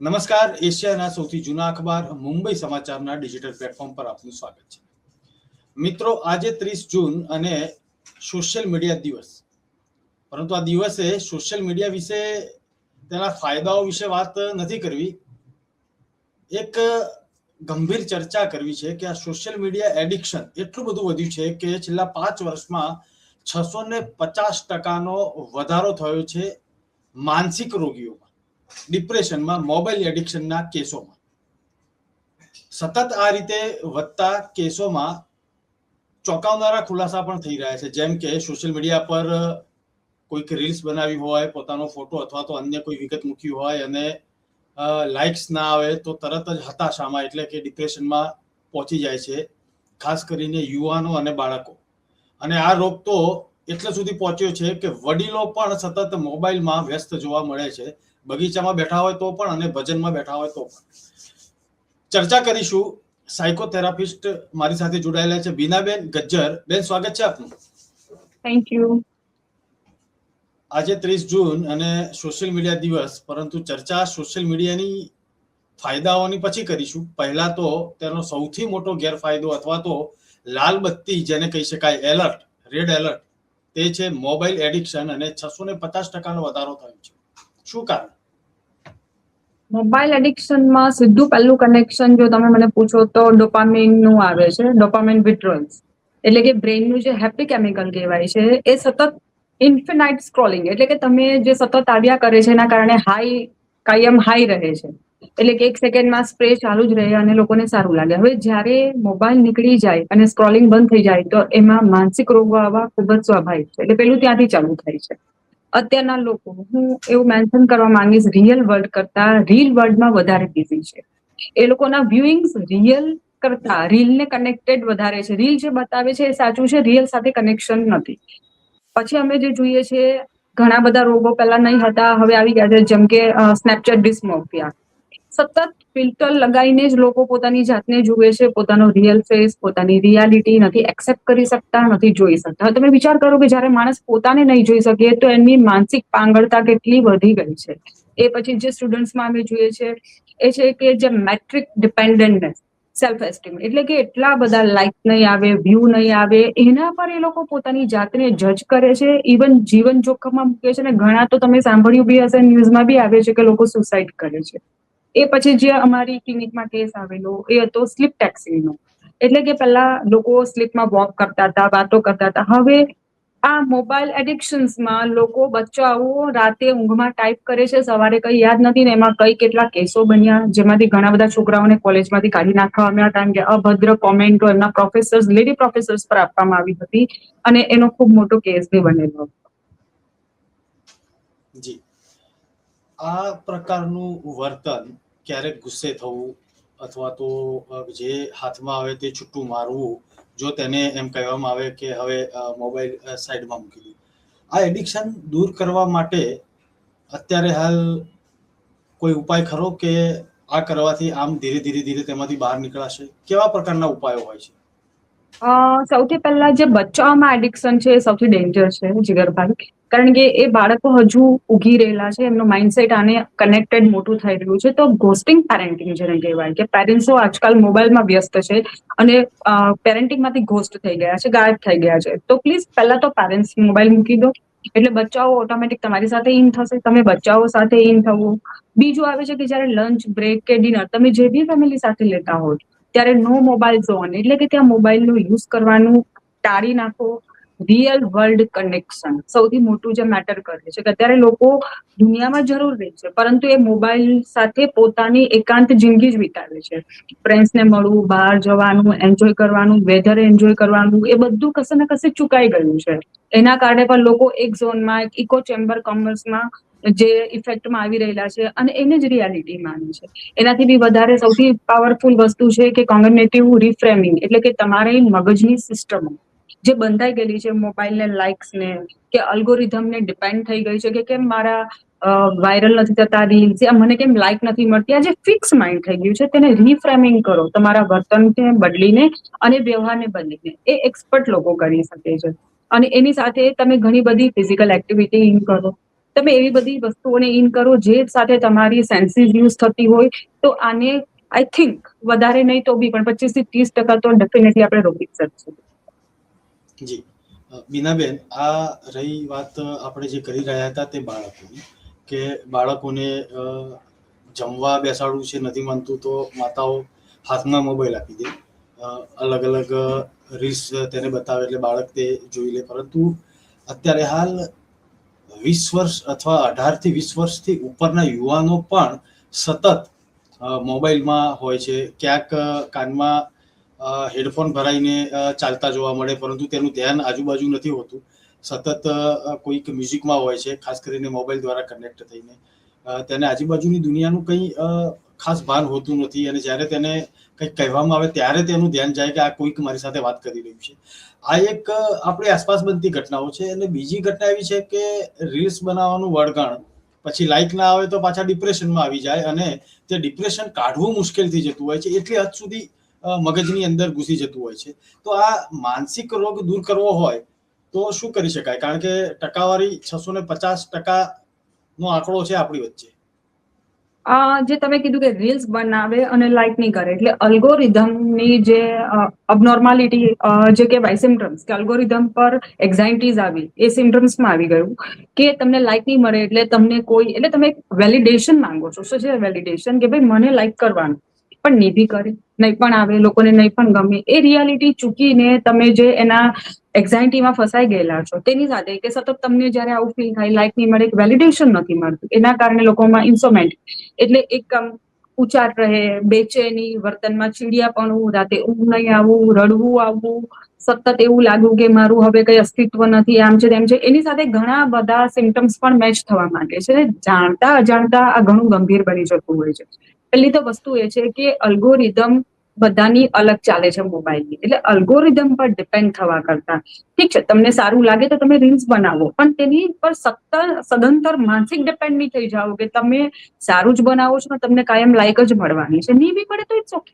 નમસ્કાર, એશિયાના સૌથી જૂના અખબાર મુંબઈ સમાચારના ડિજિટલ પ્લેટફોર્મ પર આપનું સ્વાગત છે. મિત્રો, આજે 30 જૂન અને સોશિયલ મીડિયા દિવસ. પરંતુ આ દિવસે સોશિયલ મીડિયા વિશે, તેના ફાયદાઓ વિશે વાત નથી કરવી. એક ગંભીર ચર્ચા કરવી છે કે આ સોશિયલ મીડિયા એડિક્શન એટલું બધું વધ્યું છે કે છેલ્લા 5 વર્ષમાં 650% વધારો થયો છે માનસિક રોગીઓમાં, ડિપ્રેશનમાં, મોબાઈલ એડિક્શનના કેસોમાં. સતત આ રીતે વધતા કેસોમાં ચોંકાવનારા ખુલાસા પણ થઈ રહ્યા છે, જેમ કે સોશિયલ મીડિયા પર કોઈક રીલ્સ બનાવી હોય, પોતાનો ફોટો અથવા તો અન્ય કોઈ વિગત મૂકી હોય અને લાઇક્સ ના આવે તો તરત જ હતાશામાં એટલે કે ડિપ્રેશનમાં પહોંચી જાય છે, ખાસ કરીને યુવાનો અને બાળકો. અને આ રોગ તો એટલે સુધી પહોંચ્યો છે કે વડીલો પણ સતત મોબાઈલમાં વ્યસ્ત જોવા મળે છે, બગીચામાં બેઠા હોય તો પણ અને ભજનમાં બેઠા હોય તો પણ. ચર્ચા કરીશું. સાયકોથેરાપિસ્ટ મારી સાથે જોડાયેલા છે બીનાબેન ગજ્જર. બેન, સ્વાગત છે આપનું. Thank you. આજે 30 જૂન અને સોશિયલ મીડિયા દિવસ, પરંતુ ચર્ચા સોશિયલ મીડિયાની ફાયદાઓની પછી કરીશું. પહેલા તો તેનો સૌથી મોટો ગેરફાયદો અથવા તો લાલ બત્તી જેને કહી શકાય, એલર્ટ, રેડ એલર્ટ, તે છે મોબાઈલ એડિક્શન અને 650% વધારો થયો છે. શું કારણ? મોબાઈલ એડિક્શનમાં સીધું પહેલું કનેક્શન જો તમે મને પૂછો તો ડોપામિન નું આવે છે, ડોપામિન વિથડ્રોલ્સ. એટલે કે બ્રેઇનનું જે હેપી કેમિકલ કહેવાય છે એ સતત ઇન્ફિનાઇટ સ્ક્રોલિંગ, એટલે કે તમે જે સતત આવ્યા કરે છે એના કારણે કાયમ હાઈ રહે છે. એટલે કે 1 સેકન્ડમાં સ્પ્રે ચાલુ જ રહે અને લોકોને સારું લાગે. હવે જ્યારે મોબાઈલ નીકળી જાય અને સ્ક્રોલિંગ બંધ થઈ જાય તો એમાં માનસિક રોગો આવવા ખૂબ જ સ્વાભાવિક છે. એટલે પેલું ત્યાંથી ચાલુ થાય છે. અત્યારના લોકો, હું એવું મેન્શન કરવા માંગીશ, રિયલ વર્લ્ડ કરતા રીલ વર્લ્ડમાં વધારે બિઝી છે. એ લોકોના વ્યુઇંગ્સ રિયલ કરતા રીલને કનેક્ટેડ વધારે છે. રીલ જે બતાવે છે એ સાચું છે, રિયલ સાથે કનેક્શન નથી. પછી અમે જે જોઈએ છે, ઘણા બધા રોગો પહેલા નહીં હતા, હવે આવી ગયા છે, જેમ કે સ્નેપચેટ ડિસ્મોર્ફિયા. સતત ફિલ્ટર લગાવીને જ લોકો પોતાની જાતને જુએ છે, પોતાનો રિયલ ફેસ, પોતાની રિયાલિટી નથી એક્સેપ્ટ કરી શકતા, નથી જોઈ શકતા. હવે તમે વિચાર કરો કે જ્યારે માણસ પોતાને નહીં જોઈ શકે તો એની માનસિક પાંગળતા કેટલી વધી ગઈ છે. એ પછી જે સ્ટુડન્ટ્સમાં અમે જોઈએ છે એ છે કે જે મેટ્રિક ડિપેન્ડન્ટનેસ, સેલ્ફ એસ્ટીમ, એટલે કે એટલા બધા લાઇક નહીં આવે, વ્યૂ નહીં આવે, એના પર એ લોકો પોતાની જાતને જજ કરે છે, ઇવન જીવન જોખમમાં મૂકે છે. ને ઘણા તો તમે સાંભળ્યું બી હશે, ન્યૂઝમાં બી આવે છે કે લોકો સુસાઇડ કરે છે. એ પછી જે અમારી ક્લિનિકમાં કેસ આવેલો એ હતો સ્લીપ ટેક્સીનો. એટલે કે પહેલા લોકો સ્લીપમાં વોક કરતા હતા, વાતો કરતા હતા. હવે આ મોબાઈલ એડિક્શન્સમાં લોકો, બચ્ચાઓ રાતે ઊંઘમાં ટાઈપ કરે છે, સવારે કઈ યાદ નથી ને એમાં કઈ કેટલા કેસો બન્યા, જેમાંથી ઘણા બધા છોકરાઓને કોલેજમાંથી કાઢી નાખવામાં આવ્યા કારણ કે અભદ્ર કોમેન્ટો એમના પ્રોફેસર્સ, લેડી પ્રોફેસર્સ પર આપવામાં આવી હતી અને એનો ખૂબ મોટો કેસ બી બનેલો. જી, આ પ્રકારનું વર્તન, ક્યારેક ગુસ્સે થવું અથવા તો જે હાથમાં આવે તે છૂટું મારવું, જો તેને એમ કહેવામાં આવે કે હવે મોબાઈલ સાઈડમાં મૂકી દો, આ એડિક્શન દૂર કરવા માટે અત્યારે હાલ કોઈ ઉપાય ખરો કે આ કરવાથી આમ ધીરે ધીરે તેમાંથી બહાર નીકળાશે? કેવા પ્રકારના ઉપાયો હોય છે? સૌથી પહેલા જે બચ્ચાઓમાં એડિક્શન છે એ સૌથી ડેન્જર છે જીગરભાઈ, કારણ કે એ બાળકો હજુ ઉગી રહેલા છે, એમનું માઇન્ડસેટ આને કનેક્ટેડ મોટું થઈ રહ્યું છે. તો ઘોસ્ટિંગ પેરેન્ટિંગ જેને કહેવાય, કે પેરેન્ટ્સો આજકાલ મોબાઈલમાં વ્યસ્ત છે અને પેરેન્ટિંગમાંથી ઘોસ્ટ થઈ ગયા છે, ગાયબ થઈ ગયા છે. તો પ્લીઝ પહેલા તો પેરેન્ટ્સ મોબાઈલ મૂકી દો, એટલે બચ્ચાઓ ઓટોમેટિક તમારી સાથે ઇન થશે, તમે બચ્ચાઓ સાથે ઇન થવું. બીજું આવે છે કે જ્યારે લંચ બ્રેક કે ડિનર તમે જે બી ફેમિલી સાથે લેતા હોય ત્યારે નો મોબાઈલ ઝોન, એટલે કે ત્યાં મોબાઈલનો યુઝ કરવાનું ટાળી નાખો. રિયલ વર્લ્ડ કનેક્શન સૌથી મોટું જે મેટર કરે છે, કે અત્યારે લોકો દુનિયામાં જરૂર રહે છે પરંતુ એ મોબાઈલ સાથે પોતાની એકાંત જિંદગી જ વિતાવે છે. ફ્રેન્ડ્સને મળવું, બહાર જવાનું, એન્જોય કરવાનું, વેધર એન્જોય કરવાનું, એ બધું કશે ને કશે ચુકાઈ ગયું છે. એના કારણે પણ લોકો એક ઝોનમાં, એક ઇકો ચેમ્બર કોમર્સમાં જે ઇફેક્ટમાં આવી રહેલા છે અને એને જ રિયાલિટી માને છે. એનાથી બી વધારે સૌથી પાવરફુલ વસ્તુ છે કે કોગ્નિટિવ રિફ્રેમિંગ, એટલે કે તમારી મગજની સિસ્ટમ જે બંધાઈ ગયેલી છે મોબાઈલને, લાઇક્સને કે અલ્ગોરિધમને ડિપેન્ડ થઈ ગઈ છે કે કેમ મારા વાયરલ નથી થતા રીલ્સ, મને કેમ લાઇક નથી મળતી, આ જે ફિક્સ માઇન્ડ થઈ ગયું છે તેને રિફ્રેમિંગ કરો, તમારા વર્તનને બદલીને અને વ્યવહારને બદલીને. એ એક્સપર્ટ લોકો કરી શકે છે. અને એની સાથે તમે ઘણી બધી ફિઝિકલ એક્ટિવિટી કરો. તમે એવી બધી વસ્તુઓને ઇન કરો જે સાથે તમારી સેન્સીસ યુઝ થતી હોય, તો આને આઈ થિંક વધારે નહીં તો બી પણ 25 થી 30% તો ડેફિનેટલી આપણે રોકી શકશું. જી બીનાબેન, આ રહી વાત આપણે જે કરી રહ્યા હતા તે બાળકોની, કે બાળકોને જમવા બેસાડવું છે નથી માનતું તો માતાઓ હાથમાં મોબાઈલ આપી દે, અલગ અલગ રીલ્સ તેને બતાવે એટલે બાળક તે જોઈ લે. પરંતુ અત્યારે હાલ 20 વર્ષ અથવા 18 થી 20 વર્ષથી ઉપરના યુવાનો પણ સતત મોબાઈલમાં હોય છે. ક્યાંક કાનમાં હેડફોન ભરાઈને ચાલતા જોવા મળે, પરંતુ તેનું ધ્યાન આજુબાજુ નથી હોતું, સતત કોઈક મ્યુઝિકમાં હોય છે, ખાસ કરીને મોબાઈલ દ્વારા કનેક્ટ થઈને. તેને આજુબાજુની દુનિયાનું કંઈ ખાસ ભાન હોતું નથી, અને જ્યારે તેને કંઈક કહેવામાં આવે ત્યારે તેનું ધ્યાન જાય કે આ કોઈક મારી સાથે વાત કરી રહ્યું છે. આ એક આપણી આસપાસ બનતી ઘટનાઓ છે. અને બીજી ઘટના એવી છે કે રીલ્સ બનાવવાનું વળગાણ, પછી લાઈક ના આવે તો પાછા ડિપ્રેશનમાં આવી જાય, અને તે ડિપ્રેશન કાઢવું મુશ્કેલ થઈ જતું હોય છે, એટલી હદ સુધી મગજની અંદર ઘૂસી જતું હોય છે. તો આ માનસિક રોગ દૂર કરવો હોય તો શું કરી શકાય? કારણ કે ટકાવારી 650% નો આંકડો છે આપણી વચ્ચે. જે તમે કીધું કે રીલ્સ બનાવે અને લાઈક નહીં કરે, એટલે અલ્ગોરિધમની જે અબનોર્માલિટી જે કહેવાય સિમ્ટમ્સ, કે અલ્ગોરિધમ પર એક્ઝાઇટીઝ આવી, એ સિમ્ટમ્સમાં આવી ગયું કે તમને લાઈક નહીં મળે એટલે તમને કોઈ, એટલે તમે વેલિડેશન માંગો છો. શું છે વેલિડેશન? કે ભાઈ મને લાઈક કરવાનું, પણ નહીં બી કરે, નહીં પણ આવે, લોકોને નહીં પણ ગમે. એ રિયાલિટી ચૂકીને તમે જે એના એક્ઝાઇટીમાં ફસાઈ ગયેલા છો, તેની સાથે કે સતત તમને જ્યારે આવું ફીલ થાય, લાઈક નહીં મળે, વેલિડેશન નથી મળતું, એના કારણે લોકોમાં ઇન્સોમેન્ટ, એટલે એક ઉચાટ રહે, બેચેની, વર્તનમાં ચીડિયાપણું, રાતે ઊંઘ નહીં આવવું, રડવું આવવું, સતત એવું લાગ્યું કે મારું હવે કઈ અસ્તિત્વ નથી, આમ છે તેમ છે. એની સાથે ઘણા બધા સિમ્ટમ્સ પણ મેચ થવા માંગે છે. જાણતા અજાણતા આ ઘણું ગંભીર બની જતું હોય છે. પહેલી તો વસ્તુ એ છે કે અલ્ગોરિધમ બધાની અલગ ચાલે છે મોબાઈલની, એટલે અલ્ગોરિધમ પર ડિપેન્ડ થવા કરતા, ઠીક છે તમને સારું લાગે તો તમે રીલ્સ બનાવો, પણ તેની પર સદંતર માનસિક ડિપેન્ડ નહીં થઈ જાઓ કે તમે સારું જ બનાવો છો ને તમને કાયમ લાઈક જ મળવાની છે. નહીં બી પડે તો ઇટ્સ ઓકે.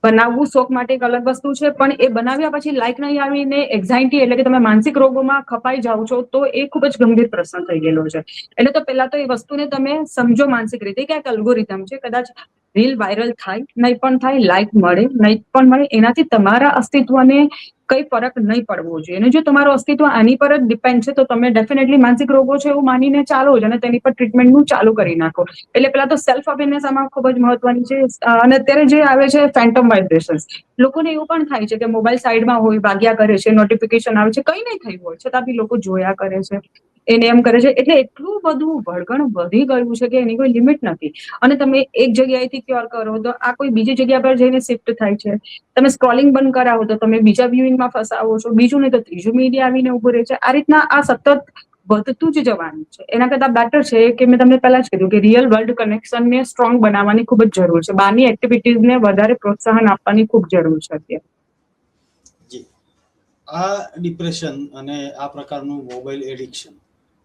બનાવવું શોખ માટે એક અલગ વસ્તુ છે, પણ એ બનાવ્યા પછી લાઈક નહીં આવીને એક્ઝાઇટી, એટલે કે તમે માનસિક રોગોમાં ખપાઈ જાઓ છો, તો એ ખૂબ જ ગંભીર પ્રશ્ન થઈ ગયેલો છે. એટલે તો પહેલા તો એ વસ્તુને તમે સમજો માનસિક રીતે કે આ અલ્ગોરિધમ છે, કદાચ રીલ વાયરલ થાય, નહીં પણ થાય, લાઈક મળે, નહીં પણ મળે, એનાથી તમારા અસ્તિત્વને કઈ ફરક નહીં પડવો જોઈએ. અને જો તમારું અસ્તિત્વ આની પર જ ડિપેન્ડ છે તો તમે ડેફિનેટલી માનસિક રોગો છે એવું માનીને ચાલો જ, અને તેની પર ટ્રીટમેન્ટનું ચાલુ કરી નાખો. એટલે પેલા તો સેલ્ફ અવેરનેસ આમાં ખૂબ જ મહત્વની છે. અને અત્યારે જે આવે છે ફેન્ટમ વાઇબ્રેશન્સ, લોકોને એવું પણ થાય છે કે મોબાઈલ સાઈડમાં હોય, વાગ્યા કરે છે, નોટિફિકેશન આવે છે, કંઈ નહીં થયું હોય છતાં બી લોકો જોયા કરે છે, એને એમ કરે છે. એટલે એટલું બધું વળગણ વધી ગયું છે કે એની કોઈ લિમિટ નથી. અને તમે એક જગ્યાએથી ક્યોર કરો તો આ કોઈ બીજી જગ્યા પર જઈને શિફ્ટ થાય છે. તમે સ્ક્રોલિંગ બંધ કરાવો તો તમે બીજા વ્યુઇંગમાં ફસાવો છો, બીજું નહીં તો ત્રીજું મીડિયા આવીને ઉભું રહે છે. આ રીતના આ સતત વધતું જ જવાનું છે. એના કરતા બેટર છે કે મેં તમને પહેલા જ કીધું કે રિયલ વર્લ્ડ કનેક્શનને સ્ટ્રોંગ બનાવવાની ખૂબ જ જરૂર છે. બહારની એક્ટિવિટીઝને વધારે પ્રોત્સાહન આપવાની ખૂબ જરૂર છે અત્યારે. જી, આ ડિપ્રેશન અને આ પ્રકારનું મોબાઈલ એડિક્શન,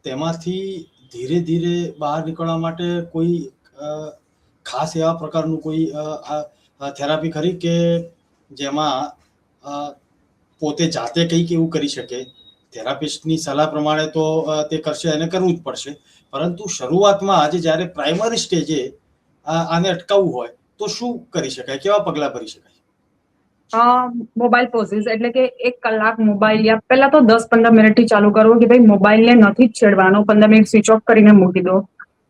તેમાંથી ધીરે ધીરે બહાર નીકળવા માટે કોઈ ખાસ એવા પ્રકારનું કોઈ થેરાપી ખરી કે જેમાં પોતે જાતે કંઈક એવું કરી શકે? થેરાપિસ્ટની સલાહ પ્રમાણે તો તે કરશે, એને કરવું જ પડશે, પરંતુ શરૂઆતમાં આજે જ્યારે પ્રાઇમરી સ્ટેજે આને અટકાવવું હોય તો શું કરી શકાય? કેવા પગલાં ભરી શકાય? મોબાઈલ પોઝિસ, એટલે કે 1 કલાક મોબાઈલ, યા પહેલા તો 10-15 મિનિટથી ચાલુ કરવો કે ભાઈ મોબાઈલને નથી જ છેડવાનો, 15 મિનિટ સ્વિચ ઓફ કરીને મૂકી દો.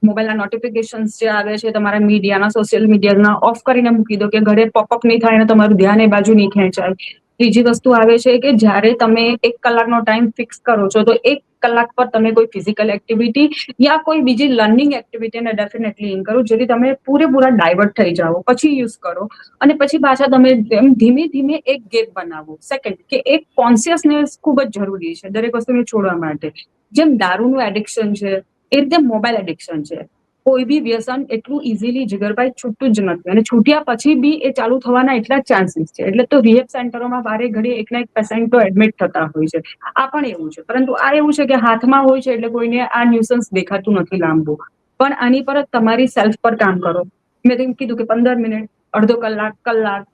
મોબાઈલના નોટિફિકેશન્સ જે આવે છે તમારા મીડિયાના, સોશિયલ મીડિયાના, ઓફ કરીને મૂકી દો કે ઘરે પોપઅપ નહીં થાય અને તમારું ધ્યાન એ બાજુ નહીં ખેંચાય. ત્રીજી વસ્તુ આવે છે કે જ્યારે તમે 1 કલાકનો ટાઈમ ફિક્સ કરો છો તો 1 કલાક પર તમે કોઈ ફિઝિકલ એક્ટિવિટી યા કોઈ બીજી લર્નિંગ એક્ટિવિટીને ડેફિનેટલી ઇન કરો, જેથી તમે પૂરેપૂરા ડાયવર્ટ થઈ જાઓ, પછી યુઝ કરો. અને પછી પાછા તમે ધીમે ધીમે એક ગેપ બનાવો. સેકન્ડ, કે એક કોન્શિયસનેસ ખૂબ જ જરૂરી છે દરેક વસ્તુને છોડવા માટે. જેમ દારૂનું એડિક્શન છે એ રીતે મોબાઈલ એડિક્શન છે. કોઈ બી વ્યસન એટલું ઇઝીલી જીગરભાઈ છૂટતું જ નથી, અને છૂટ્યા પછી બી એ ચાલુ થવાના એટલા જ ચાન્સીસ છે. એટલે તો રિહેબ સેન્ટરોમાં વારે ઘડી એકના એક પેશન્ટ તો એડમિટ થતા હોય છે. આ પણ એવું છે, પરંતુ આ એવું છે કે હાથમાં હોય છે એટલે કોઈને આ ન્યુસન્સ દેખાતું નથી લાંબુ. પણ આની પર તમારી સેલ્ફ પર કામ કરો. મેં તેમ કીધું કે 15 મિનિટ, અડધો કલાક, કલાક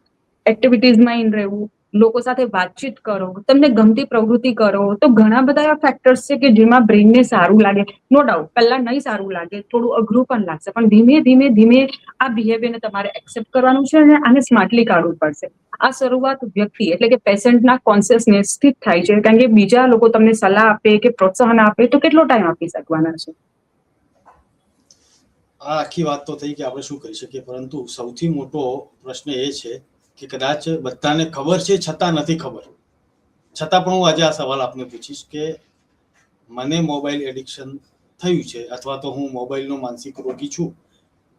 એક્ટિવિટીઝમાં ઇન રહેવું, લોકો સાથે વાતચીત કરો, તમને ગમતી પ્રવૃત્તિ કરો, તો ઘણા બધા એવા ફેક્ટર્સ છે કે જેમાં બ્રેઇનને સારું લાગે. નો ડાઉટ પહેલા નહીં સારું લાગે, થોડું અઘરું પણ લાગશે, પણ ધીમે ધીમે આ બિહેવિયરને તમારે એક્સેપ્ટ કરવાનું છે અને આને સ્માર્ટલી કાઢવું પડશે. આ શરૂઆત વ્યક્તિ એટલે કે પેશન્ટના કોન્શિયસનેસથી જ થાય છે, કારણ કે બીજા લોકો તમને સલાહ આપે કે પ્રોત્સાહન આપે તો કેટલો ટાઈમ આપી શકવાના છે. આ આખી વાત તો થઈ કે આપણે શું કરી શકીએ, પરંતુ સૌથી મોટો પ્રશ્ન એ છે કે કદાચ બધાને ખબર છે છતાં નથી ખબર. છતાં પણ હું આજે આ સવાલ આપને પૂછીશ કે મને મોબાઈલ એડિક્શન થયું છે અથવા તો હું મોબાઈલનો માનસિક રોગી છું,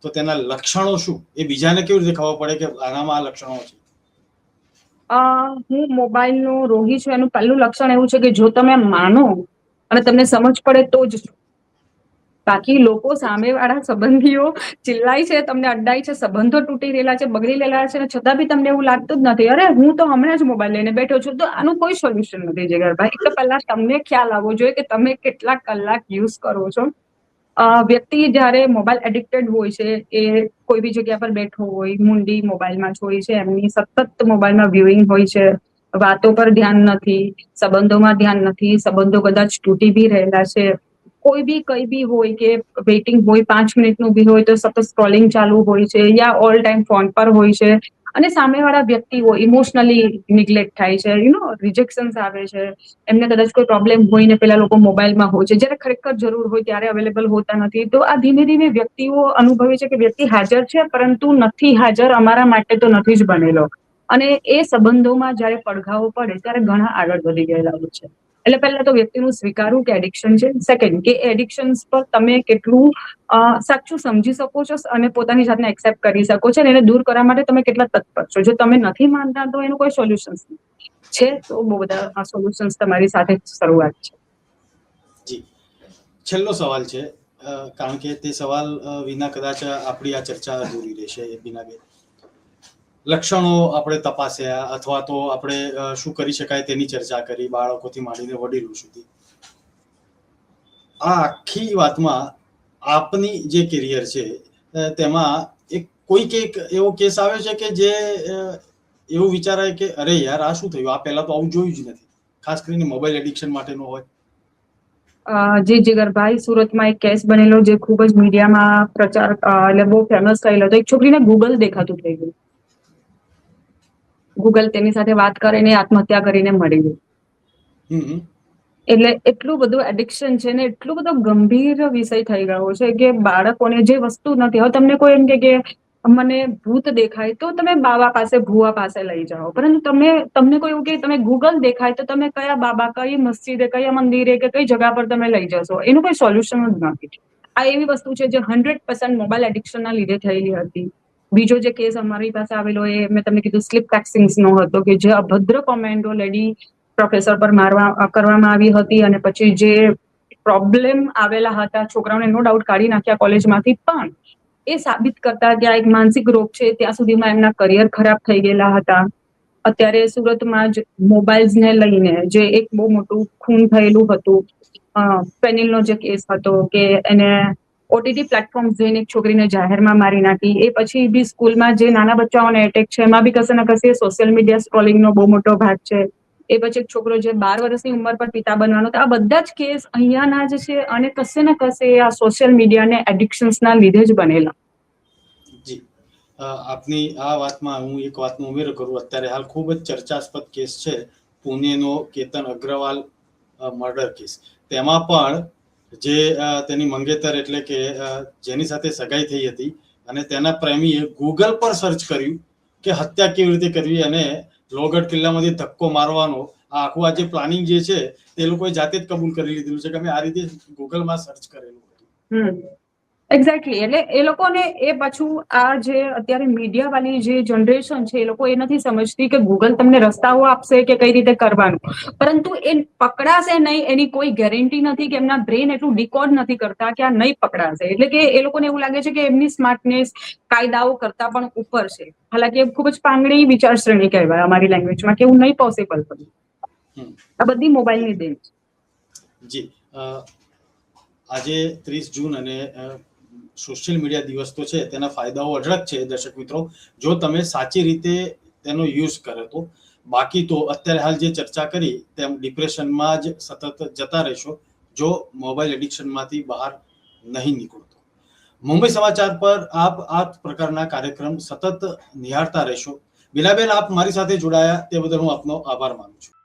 તો તેના લક્ષણો શું, એ બીજાને કેવી રીતે ખબર પડે કે આનામાં આ લક્ષણો છે? હું મોબાઈલનો રોગી છું એનું પહેલું લક્ષણ એવું છે કે જો તમે માનો અને તમને સમજ પડે તો જ. બાકી લોકો સામેવાળા સંબંધીઓ ચિલ્લાય છે, તમને અડડાય છે, સંબંધો તૂટી રહેલા છે, બગડી રહેલા છે, અને છતાં બી તમને એવું લાગતું જ નથી, અરે હું તો હમણાં જ મોબાઈલ લઈને બેઠો છું. તો આનું કોઈ સોલ્યુશન નથી જીગરભાઈ. એક તો પહેલા તમને ખ્યાલ આવવો જોઈએ કે તમે કેટલા કલાક યુઝ કરો છો. વ્યક્તિ જ્યારે મોબાઈલ એડિક્ટેડ હોય છે, એ કોઈ બી જગ્યા પર બેઠો હોય, મુંડી મોબાઈલમાં જ હોય છે, એમની સતત મોબાઈલમાં વ્યુઇંગ હોય છે, વાતો પર ધ્યાન નથી, સંબંધોમાં ધ્યાન નથી, સંબંધો કદાચ તૂટી બી રહેલા છે, કોઈ બી કઈ બી હોય કે વેઇટિંગ હોય 5 મિનિટનું બી હોય તો સતત સ્ક્રોલિંગ ચાલુ હોય છે, યા ઓલ ટાઈમ ફોન પર હોય છે, અને સામેવાળા વ્યક્તિઓ ઇમોશનલી નિગ્લેક્ટ થાય છે, રિજેક્શન્સ આવે છે, એમને કદાચ કોઈ પ્રોબ્લેમ હોય ને પેલા લોકો મોબાઈલમાં હોય છે, જ્યારે ખરેખર જરૂર હોય ત્યારે અવેલેબલ હોતા નથી. તો આ ધીમે ધીમે વ્યક્તિઓ અનુભવે છે કે વ્યક્તિ હાજર છે પરંતુ નથી હાજર, અમારા માટે તો નથી જ બનેલો. અને એ સંબંધોમાં જ્યારે પડઘાઓ પડે ત્યારે ઘણા આગળ વધી ગયેલા હોય છે. એટલે પહેલા તો વ્યક્તિનું સ્વીકારવું કે એડિક્શન છે. સેકન્ડ કે એડિક્શન્સ પર તમે કેટલું સાચું સમજી શકો છો અને પોતાની જાતને એક્સેપ્ટ કરી શકો છો, અને એને દૂર કરવા માટે તમે કેટલા તત્પર છો. જો તમે નથી માનતા તો એનું કોઈ સોલ્યુશન છે તો બહુ બધા સોલ્યુશન્સ તમારી સાથે શરૂઆત છે. જી, છેલ્લો સવાલ છે, કારણ કે તે સવાલ વિના કદાચ આપણી આ ચર્ચા અધૂરી રહેશે. બીનાબેન, લક્ષણો આપણે તપાસ્યા અથવા તો આપણે શું કરી શકાય તેની ચર્ચા કરી, બાળકોથી માંડીને વડીલો સુધી. આ આખી વાતમાં આપની જે કેરિયર છે તેમાં કોઈક એક એવો કેસ આવે છે કે જે એવું વિચારાય કે અરે યાર આ શું થયું, આ પહેલા તો આવું જોયું જ નથી, ખાસ કરીને મોબાઈલ એડિક્શન માટેનો હોય? જી જીગરભાઈ, સુરતમાં એક કેસ બનેલો જે ખૂબ જ મીડિયામાં પ્રચાર એટલે બહુ ફેમસ થયેલો હતો. એક છોકરીને ગૂગલ દેખાતું થઈ ગયું. ગૂગલ તેની સાથે વાત કરીને આત્મહત્યા કરીને મળી ગઈ. એટલે એટલું બધું એડિક્શન છે ને એટલું બધો ગંભીર વિષય થઈ ગયો છે કે બાળકોને જે વસ્તુ નથી. હવે તમને કોઈ એમ કે મને ભૂત દેખાય તો તમે બાબા પાસે, ભુવા પાસે લઈ જાઓ, પરંતુ તમને કોઈ એવું કે તમે ગૂગલ દેખાય તો તમે કયા બાબા, કઈ મસ્જિદે, કયા મંદિરે કે કઈ જગ્યા પર તમે લઈ જશો? એનું કોઈ સોલ્યુશન જ નથી. આ એવી વસ્તુ છે જે 100% મોબાઈલ એડિક્શનના લીધે થયેલી હતી. બીજો જે કેસ અમારી પાસે આવેલો એ મેં તમને કીધું સ્લીપ ટેક્સિંગ્સનો હતો કે જે અભદ્ર કોમેન્ટો લેડી પ્રોફેસર પર કરવામાં આવી હતી, અને પછી જે પ્રોબ્લેમ આવેલા હતા છોકરાઓને નો ડાઉટ કાઢી નાખ્યા કોલેજમાંથી, પણ એ સાબિત કરતા કે આ એક માનસિક રોગ છે ત્યાં સુધીમાં એમના કરિયર ખરાબ થઈ ગયેલા હતા. અત્યારે સુરતમાં જ મોબાઈલ્સને લઈને જે એક બહુ મોટું ખૂન થયેલું હતું, પેનિલનો જે કેસ હતો કે એને ઓટીટી પ્લેટફોર્મ જોઈને એક છોકરીને જાહેરમાં મારી નાખી. એ પછી બી સ્કૂલમાં જે નાના બચ્ચાઓને એટેક છે એમાં બી કશે ને કશે સોશિયલ મીડિયા સ્ક્રોલિંગનો બહુ મોટો ભાગ છે. એ પછી એક છોકરો જે 12 વર્ષની ઉંમર પર પિતા બનવાનો, તો આ બધા જ કેસ અહીંયાના જ છે અને કશે ને કશે આ સોશિયલ મીડિયા ને એડિક્શન્સના લીધે જ બનેલા. જી, આપની આ વાતમાં હું એક વાતનો ઉમેરો કરું. અત્યારે હાલ ખૂબ જ ચર્ચાસ્પદ કેસ છે પુણેનો કેતન અગ્રવાલ મર્ડર કેસ. તેમાં પણ જે તેની મંગેતર એટલે કે જેની સાથે સગાઈ થઈ હતી અને તેના પ્રેમીએ ગૂગલ પર સર્ચ કર્યું કે હત્યા કેવી રીતે કરવી અને લોહગઢ કિલ્લામાંથી ધક્કો મારવાનો આ આખું આ જે પ્લાનિંગ જે છે તે લોકોએ જાતે જ કબૂલ કરી લીધેલું છે કે અમે આ રીતે ગૂગલમાં સર્ચ કરેલું હતું. એક્ઝેક્ટલી. એટલે એ લોકોને એ પાછું આ જે અત્યારે મીડિયા વાળી જે જનરેશન છે એ લોકો એ નથી સમજતી કે ગૂગલ તમને રસ્તાઓ આપશે કે કઈ રીતે કરવાનું, પરંતુ એ પકડાશે નહીં એની કોઈ ગેરંટી નથી કે એમના બ્રેન એટલું ડીકોડ નથી કરતા કે આ નહીં પકડાશે. એટલે કે એ લોકોને એવું લાગે છે કે એમની સ્માર્ટનેસ કાયદાઓ કરતા પણ ઉપર છે. હાલાકી એ ખૂબ જ પાંગડી વિચારસરણી કહેવાય અમારી લેંગ્વેજમાં, કે એવું નહીં પોસિબલ બને. આ બધી મોબાઈલની દેન છે. જી, આજે 30 જૂન અને સોશિયલ મીડિયા દિવસ તો છે, તેના ફાયદાઓ અઢળક છે દર્શક મિત્રો, જો તમે સાચી રીતે તેનો યુઝ કરો તો. બાકી તો અત્યારે હાલ જે ચર્ચા કરી તેમ ડિપ્રેશનમાં જ સતત જતા રહેશો જો મોબાઈલ એડિક્શનમાંથી બહાર નહીં નીકળતો. મુંબઈ સમાચાર પર આપ આ પ્રકારના કાર્યક્રમ સતત નિહાળતા રહેશો. બીનાબેન, આપ મારી સાથે જોડાયા તે બદલ હું આપનો આભાર માનું છું.